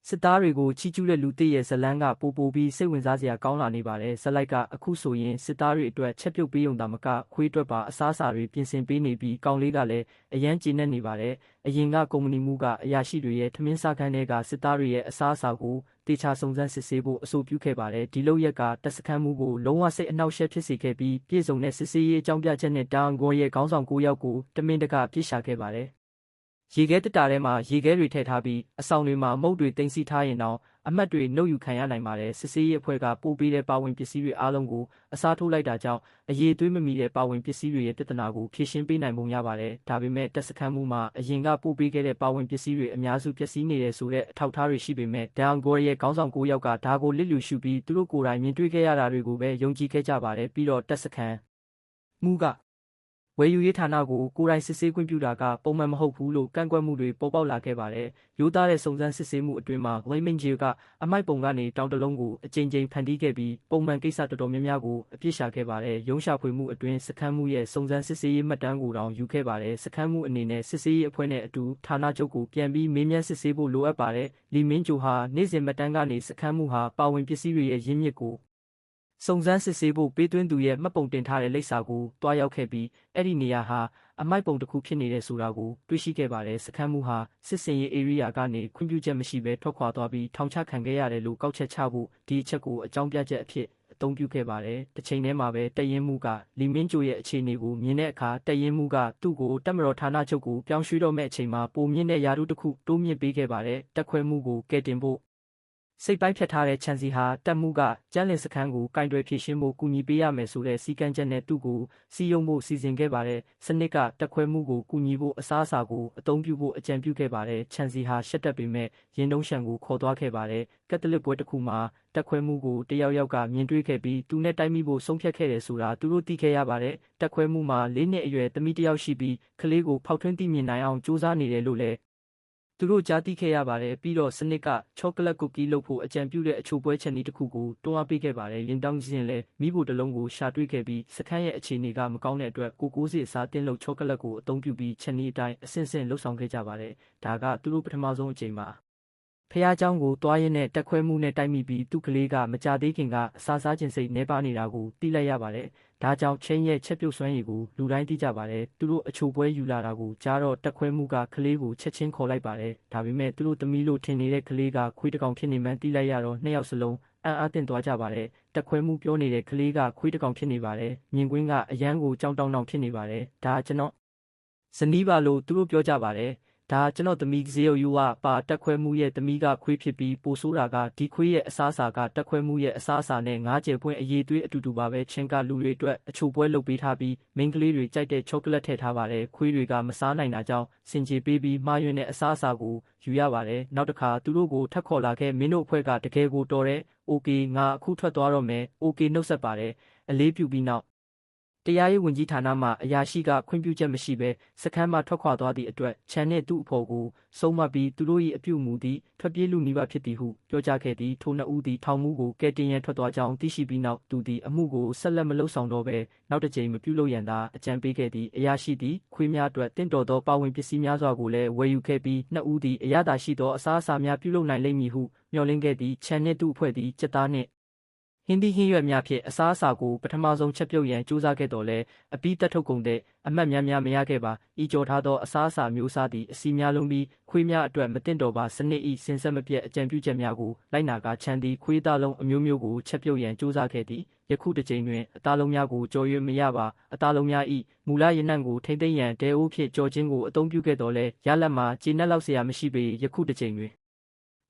စစ်သားတွေကိုချီးကျူးတဲ့လူသစ်ရဲ့ဇလန်းကပိုပြီးစိတ်ဝင်စားစရာကောင်းလာနေပါတယ်ဇလိုက်ကအခုဆိုရင်စစ်သားတွေအတွက်ချက်ပြုတ်ပေးုံသာမကခွေးအတွက်ပါအစားအစာတွေပြင်ဆင်ပေးနေပြီးကောင်းလေးကလည်းအရန်ကျေနပ်နေပါတယ်အရင်ကကုမ္ပဏီမှုကအရာရှိတွေရဲ့ထမင်းစားခန်းတွေကစစ်သားတွေရဲ့အစားအစာကိုတေချာစုံစမ်းစစ်ဆေးဖို့အဆိုပြုခဲ့ပါတယ်ဒီလုပ်ရက်ကတပ်စခန်းမှုကိုလုံးဝစိတ်အနှောက်အယှက်ဖြစ်စေခဲ့ပြီးပြည်စုံတဲ့စစ်ဆေးရေးအကြောင်းပြချက်နဲ့တောင်ဂေါ်ရဲ့ခေါင်းဆောင်9ယောက်ကိုတမင်တကာပြစ်ရှာခဲ့ပါတယ်ရေခဲတတာထဲမှာရေခဲတွေထည့်ထားပြီးအဆောင်တွေမှာမုတ်တွေတင်စီထားရင်တော့အမတ်တွေနှုတ်ယူခံရနိုင်ပါတယ်စစ်ဆေးရေးအဖွဲ့ကပို့ပေးတဲ့ပါဝင်ပစ္စည်းတွေအားလုံးကိုအစားထိုးလိုက်တာကြောင့်အရေးသွေးမမီတဲ့ပါဝင်ပစ္စည်းတွေရဲ့ပြဿနာကိုဖြေရှင်းပေးနိုင်ပုံရပါတယ်ဒါပေမဲ့တပ်စခန်းမှုမှာအရင်ကပို့ပေးခဲ့တဲ့ပါဝင်ပစ္စည်းတွေအများစုပျက်စီးနေတယ်ဆိုတဲ့အထောက်အထားတွေရှိပေမဲ့ဒန်ဂေါ်ရဲ့ခေါင်းဆောင်9ယောက်ကဒါကိုလစ်လျူရှုပြီးသူတို့ကိုယ်တိုင်မြင်တွေ့ခဲ့ရတာတွေကိုပဲယုံကြည်ခဲ့ကြပါတယ်ပြီးတော့တပ်စခန်းမှုကဝယ်ယူရေးဌာနကိုကိုယ်တိုင်စစ်ဆေးခွင့်ပြုတာကပုံမှန်မဟုတ်ဘူးလို့ကန့်ကွက်မှုတွေပေါ်ပေါက်လာခဲ့ပါတယ်။ရိုးသားတဲ့စုံစမ်းစစ်ဆေးမှုအတွင်းမှာဝိမင်းဂျီကအမိုက်ပုံကနေတောင်တလုံးကိုအကြိမ်ကြိမ်ဖန်တီးခဲ့ပြီးပုံမှန်ကိစ္စတော်တော်များများကိုအပြစ်ရှာခဲ့ပါတယ်။ရုံးရှာဖွေမှုအတွင်းစခန်းမှုရဲ့စုံစမ်းစစ်ဆေးရေးမှတ်တမ်းကိုတောင်ယူခဲ့ပါတယ်။စခန်းမှုအနေနဲ့စစ်ဆေးရေးအဖွဲ့နဲ့အတူဌာနချုပ်ကိုပြန်ပြီးမေးမြန်းစစ်ဆေးဖို့လိုအပ်ပါတယ်။လီမင်းဂျိုဟာနေ့စဉ်မှတ်တမ်းကနေစခန်းမှုဟာပါဝင်ပစ္စည်းတွေရဲ့ရင်းမြစ်ကိုစုံစမ်းစစ်ဆေးဖို့ပေးသွင်းသူရဲ့မှတ်ပုံတင်ထားတဲ့လိပ်စာကိုတွားရောက်ခဲ့ပြီးအဲ့ဒီနေရာဟာအမိုက်ပုံတစ်ခုဖြစ်နေတဲ့ဆိုတာကိုတွေ့ရှိခဲ့ပါတယ်စခန်းမှုဟာစစ်စင်ရေး area ကနေခွင့်ပြုချက်မရှိဘဲထွက်ခွာသွားပြီးထောင်ချခံခဲ့ရတယ်လို့ကောက်ချက်ချဖို့ဒီအချက်ကိုအကြောင်းပြချက်အဖြစ်အသုံးပြုခဲ့ပါတယ်တစ်ချိန်တည်းမှာပဲတရင်မှုကလီမင်းဂျိုရဲ့အခြေအနေကိုမြင်တဲ့အခါတရင်မှုကသူ့ကိုတပ်မတော်ဌာနချုပ်ကိုပြောင်းရွှေ့တော့မဲ့အချိန်မှာပုံမြင့်တဲ့ယာရုတစ်ခုတိုးမြင့်ပေးခဲ့ပါတယ်တက်ခွဲမှုကိုကဲတင်ဖို့စိတ်ပိုင်းဖြတ်ထားတဲ့ချန်စီဟာတက်မှုကကျန်းလင်စခန်းကိုကင်တွယ်ဖြည့်ရှင်းဖို့ကူညီပေးရမယ်ဆိုတဲ့စီကံချက်နဲ့သူ့ကိုစီယုံဖို့စီစဉ်ခဲ့ပါတယ်စနစ်ကတက်ခွဲမှုကိုကူညီဖို့အစားအစာကိုအသုံးပြုဖို့အကြံပြုခဲ့ပါတယ်ချန်စီဟာရှက်တက်ပေမဲ့ရင်တုံးရှံကိုခေါ်သွားခဲ့ပါတယ်ကက်သလစ်ပွဲတစ်ခုမှာတက်ခွဲမှုကိုတယောက်ကမြင်တွေ့ခဲ့ပြီးသူနဲ့တိုက်မိဖို့ဆုံးဖြတ်ခဲ့တယ်ဆိုတာသူတို့သိခဲ့ရပါတယ်တက်ခွဲမှုမှာ၄နှစ်အရွယ်သမီးတစ်ယောက်ရှိပြီးကလေးကိုဖောက်ထွင်းသိမြင်နိုင်အောင်စူးစမ်းနေတယ်လို့လည်းသူတို့ကြားသိခဲ့ရပါတယ်ပြီးတော့စနစ်ကချောကလက်ကူကီလုပ်ဖို့အကြံပြုတဲ့အချိုပွဲချက်နည်းတစ်ခုကိုတွန်းအားပေးခဲ့ပါတယ်ရင်တောင်းခြင်းလည်းမိဖို့တစ်လုံးကိုရှာတွေ့ခဲ့ပြီးစခန်းရဲ့အခြေအနေကမကောင်းတဲ့အတွက်ကိုစီအစားတင်းလုပ်ချောကလက်ကိုအသုံးပြုပြီးချက်နည်းအတိုင်းအဆင့်ဆင့်လှုပ်ဆောင်ခဲ့ကြပါတယ်ဒါကသူတို့ပထမဆုံးအကြိမ်မှာဖះเจ้าကိုတွားရင်းနဲ့တက်ခွဲမှုနဲ့တိုက်မိပြီးသူ့ကလေးကမကြသေးခင်ကအစာစားခြင်းစိတ်နှဲပါနေတာကိုသိလိုက်ရပါတယ်ဒါကြောင့်ချင်းရဲ့ချက်ပြုတ်စွမ်းရည်ကိုလူတိုင်းသိကြပါတယ်သူတို့အချိုပွဲယူလာတာကိုကြားတော့တက်ခွဲမှုကကလေးကိုချက်ချင်းခေါ်လိုက်ပါတယ်ဒါပေမဲ့သူတို့သမီးလို့ထင်နေတဲ့ကလေးကခွေးတစ်ကောင်ဖြစ်နေမှန်းသိလိုက်ရတော့နှစ်ယောက်စလုံးအံ့အားသင့်သွားကြပါတယ်တက်ခွဲမှုပြောနေတဲ့ကလေးကခွေးတစ်ကောင်ဖြစ်နေပါတယ်မြင်ကွင်းကအရန်ကိုကြောင်တောင်တောင်ဖြစ်နေပါတယ်ဒါကျွန်တော်ဇနီးပါလို့သူတို့ပြောကြပါတယ်ဒါကျွန်တော်သမီးဇေယယူဝပါတက်ခွဲမှုရဲ့သမီးကခွေးဖြစ်ပြီးပိုဆိုးတာကဒီခွေးရဲ့အစားအစာကတက်ခွဲမှုရဲ့အစားအစာနဲ့ငါးကျယ်ပွင့်အရေးသွေးအတူတူပါပဲချင်းကလူတွေအတွက်အချိုပွဲလုပ်ပေးထားပြီးမိန်းကလေးတွေကြိုက်တဲ့ချောကလက်ထည့်ထားပါတယ်ခွေးတွေကမစားနိုင်တာကြောင့်စင်ကြေပေးပြီးမှားယွင်းတဲ့အစားအစာကိုယူရပါတယ်နောက်တစ်ခါသူတို့ကိုထပ်ခေါ်လာခဲ့မင်းတို့အဖွဲ့ကတကယ်ကိုတော်တဲ့โอเคငါအခုထွက်သွားတော့မယ်โอเคနှုတ်ဆက်ပါတယ်အလေးပြုပြီးနောက်တရားရေးဝန်ကြီးဌာနမှအရာရှိကခွင့်ပြုချက်မရှိဘဲစခန်းမှထွက်ခွာသွားသည့်အတွက်ချန်နဲ့သူ့အဖော်ကိုဆုံးမပြီးသူတို့၏အပြုအမူသည်ထွက်ပြေးလူနီးပါးဖြစ်သည်ဟုပြောကြားခဲ့သည်ထိုနှစ်ဦးသည်ထောင်မှုကိုကဲတင်ရန်ထွက်သွားကြောင်းသိရှိပြီးနောက်သူသည်အမှုကိုဆက်လက်မလုပ်ဆောင်တော့ဘဲနောက်တစ်ကြိမ်မပြုလုပ်ရန်သာအကြံပေးခဲ့သည်အရာရှိသည်ခွေးများအတွက်တင့်တော်သောပါဝင်ပစ္စည်းများစွာကိုလည်းဝယ်ယူခဲ့ပြီးနှစ်ဦးသည်အရသာရှိသောအစားအစာများပြုလုပ်နိုင်လိမ့်မည်ဟုမျှော်လင့်ခဲ့သည်ချန်နှင့်သူ့အဖွဲ့သည်စက်သားနှင့်ဟင်းသီးဟင်းရွက်များဖြင့်အစားအစာကိုပထမဆုံးချက်ပြုတ်ရန်ကြိုးစားခဲ့တော်လဲအပြီးတက်ထုတ်ကုန်တဲ့အမှတ်များမရခဲ့ပါဤကြော်ထားသောအစားအစာမျိုးစားသည့်အစီများလုံးပြီးခွေးများအတွက်မတင်တော်ပါစနစ်ဤစင်ဆက်မပြတ်အကြံပြုချက်များကိုလိုက်နာကချမ်းသည့်ခွေးသားလုံးအမျိုးမျိုးကိုချက်ပြုတ်ရန်ကြိုးစားခဲ့သည်ယခုတစ်ကြိမ်တွင်အသားလုံးများကိုကြော်ရွံ့မရပါအသားလုံးများဤမူလရနံ့ကိုထိမ့်သိမ့်ရန်တဲအိုးဖြင့်ကြော်ခြင်းကိုအသုံးပြုခဲ့တော်လဲရလက်မှာကျေနပ်လောက်เสียမရှိပေယခုတစ်ကြိမ်တွင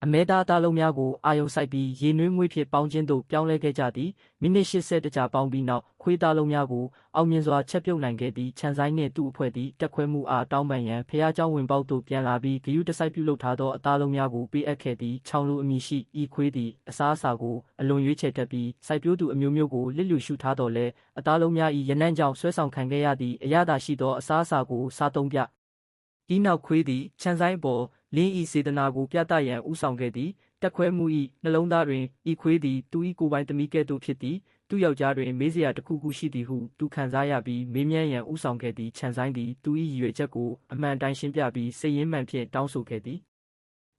်အမဲသားသားလုံးများကိုအာယုံဆိုင်ပြီးရေနွေးငွေ့ဖြင့်ပေါင်းခြင်းသို့ပြောင်းလဲခဲ့ကြသည်မိနစ်80တကြာပေါင်းပြီးနောက်ခွေးသားလုံးများကိုအောင်မြင်စွာချက်ပြုတ်နိုင်ခဲ့သည့်ခြံဆိုင်နှင့်သူ့အဖွဲ့သည်တက်ခွဲမှုအားတောင်းပန်ရန်ဖះเจ้าဝင်ပေါက်သို့ပြန်လာပြီးဂယုတစိုက်ပြုလုပ်ထားသောအသားလုံးများကိုပေးအပ်ခဲ့သည်ချောင်းလူအမည်ရှိဤခွေးသည်အစားအစာကိုအလွန်ရွေးချယ်တတ်ပြီးစိုက်ပျိုးသူအမျိုးမျိုးကိုလစ်လျူရှုထားတော်လဲအသားလုံးများ၏ရနံ့ကြောင့်ဆွဲဆောင်ခံခဲ့ရသည့်အရသာရှိသောအစားအစာကိုစားသုံးပြဤနောက်ခွေးသည်ခြံဆိုင်ပေါ်လင်းဤစေတနာကိုပြသရန်ဥဆောင်ခဲ့သည်တက်ခွဲမှု၏နှလုံးသားတွင်ဤခွေးသည်သူ၏ကိုယ်ပိုင်သမီးကဲ့သို့ဖြစ်သည်သူယောက်ျားတွင်မေးစရာတစ်ခုခုရှိသည်ဟုသူခံစားရပြီးမေးမြန်းရန်ဥဆောင်ခဲ့သည်ခြံဆိုင်သည်သူ၏ရည်ရွယ်ချက်ကိုအမှန်တိုင်းရှင်းပြပြီးစိတ်ရင်းမှန်ဖြင့်တောင်းဆိုခဲ့သည်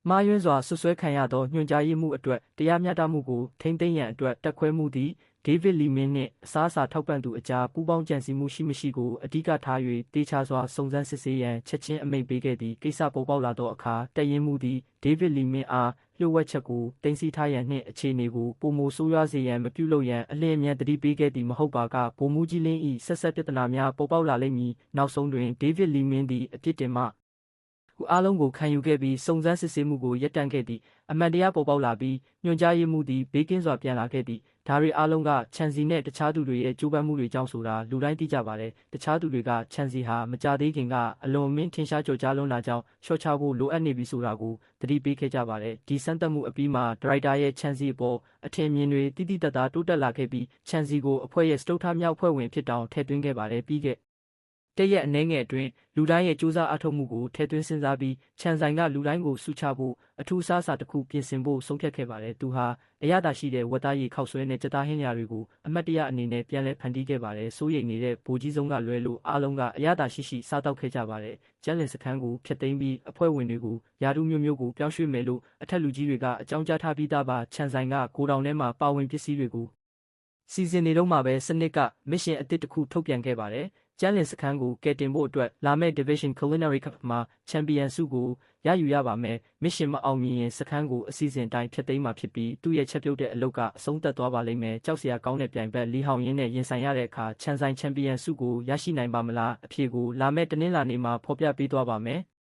မှားယွင်းစွာဆွဆွဲခံရသောညွှန်ကြားရေးမှုအတွက်တရားမျှတမှုကိုထိမ့်သိမ်းရန်အတွက်တက်ခွဲမှုသည်ဒေးဗစ်လီမင်းနှင့်အစားအစာထောက်ပံ့သူအကြားပူးပေါင်းကြံစည်မှုရှိမရှိကိုအဓိကထား၍တေချာစွာစုံစမ်းစစ်ဆေးရန်ချက်ချင်းအမိန့်ပေးခဲ့သည့်ကိစ္စပေါ်ပေါက်လာသောအခါတပ်ရင်းမှုသည်ဒေးဗစ်လီမင်းအားလျှို့ဝှက်ချက်ကိုတင်စီထားရန်နှင့်အခြေအနေကိုပုံမဆိုးရွားစေရန်မပြုလုပ်ရန်အလင်းအမြန်တတိပေးခဲ့သည်မဟုတ်ပါကဗိုလ်မှူးကြီးလင်း၏ဆက်ဆက်ပြဿနာများပေါ်ပေါက်လာလိမ့်မည်နောက်ဆုံးတွင်ဒေးဗစ်လီမင်းသည်အပြစ်တင်မှအားလုံးကိုခံယူခဲ့ပြီးစုံစမ်းစစ်ဆေးမှုကိုရပ်တန့်ခဲ့သည်အမှန်တရားပေါ်ပေါက်လာပြီးညွှန်ကြားရေးမှုသည်ဘေးကင်းစွာပြန်လာခဲ့သည်ဒါတွေအားလုံးကချန်စီနဲ့တခြားသူတွေရဲ့ကြိုးပမ်းမှုတွေကြောင့်ဆိုတာလူတိုင်းသိကြပါတယ်တခြားသူတွေကချန်စီဟာမကြသေးခင်ကအလွန်မင်းထင်ရှားကြော်ကြားလွန်းတာကြောင့်ရှော့ချဖို့လိုအပ်နေပြီဆိုတာကိုသတိပေးခဲ့ကြပါတယ်ဒီစမ်းသပ်မှုအပြီးမှာဒရိုက်တာရဲ့ချန်စီအပေါ်အထင်မြင်တွေတိတိတတ်တာတိုးတက်လာခဲ့ပြီးချန်စီကိုအဖွဲ့ရဲ့စတုထမြောက်အဖွဲ့ဝင်ဖြစ်တောင်ထည့်သွင်းခဲ့ပါတယ်ပြီးခဲ့တရက်အနှဲငယ်အတွင်းလူတိုင်းရဲ့စူးစမ်းအထောက်မှုကိုထည့်သွင်းစဉ်းစားပြီးချန်ဆိုင်ကလူတိုင်းကိုစုချဖို့အထူးအစားအစာတစ်ခုပြင်ဆင်ဖို့ဆုံးဖြတ်ခဲ့ပါတယ်သူဟာအရသာရှိတဲ့ဝက်သားရည်ခောက်ဆွဲနဲ့ကြက်သားဟင်းရာတွေကိုအမတ်တရအနေနဲ့ပြန်လည်ဖန်တီးခဲ့ပါတယ်စိုးရိမ်နေတဲ့ဗိုလ်ကြီးဆုံးကလွဲလို့အားလုံးကအရသာရှိစားတောက်ခဲ့ကြပါတယ်ကျန်းလင်စခန်းကိုဖျက်သိမ်းပြီးအဖွဲ့ဝင်တွေကိုယာတုမျိုးကိုပြောင်းရွှေ့မယ်လို့အထက်လူကြီးတွေကအကြောင်းကြားထားပြီးသားပါချန်ဆိုင်ကကိုတောင်ထဲမှာပါဝင်ပစ္စည်းတွေကိုစီစဉ်နေတော့မှပဲစနစ်ကမစ်ရှင်အသစ်တစ်ခုထုတ်ပြန်ခဲ့ပါတယ်ကျန်းလင်စခန်းကိုကယ်တင်ဖို့အတွက်လာမယ့် Division Culinary Cup မှာချန်ပီယံဆုကိုရယူရပါမယ်။မစ်ရှင်မအောင်မြင်ရင်စခန်းကိုအစီအစဉ်အတိုင်းဖျက်သိမ်းမှာဖြစ်ပြီးသူ့ရဲ့ချက်ပြုတ်တဲ့အလုပ်ကအဆုံးသတ်သွားပါလိမ့်မယ်။ကြောက်စရာကောင်းတဲ့ပြိုင်ဘက်လီဟောင်ရင်းနဲ့ရင်ဆိုင်ရတဲ့အခါချန်ပီယံဆုကိုရရှိနိုင်ပါမလား။အဖြေကိုလာမယ့်တနင်္လာနေ့မှာဖော်ပြပေးသွားပါမယ်။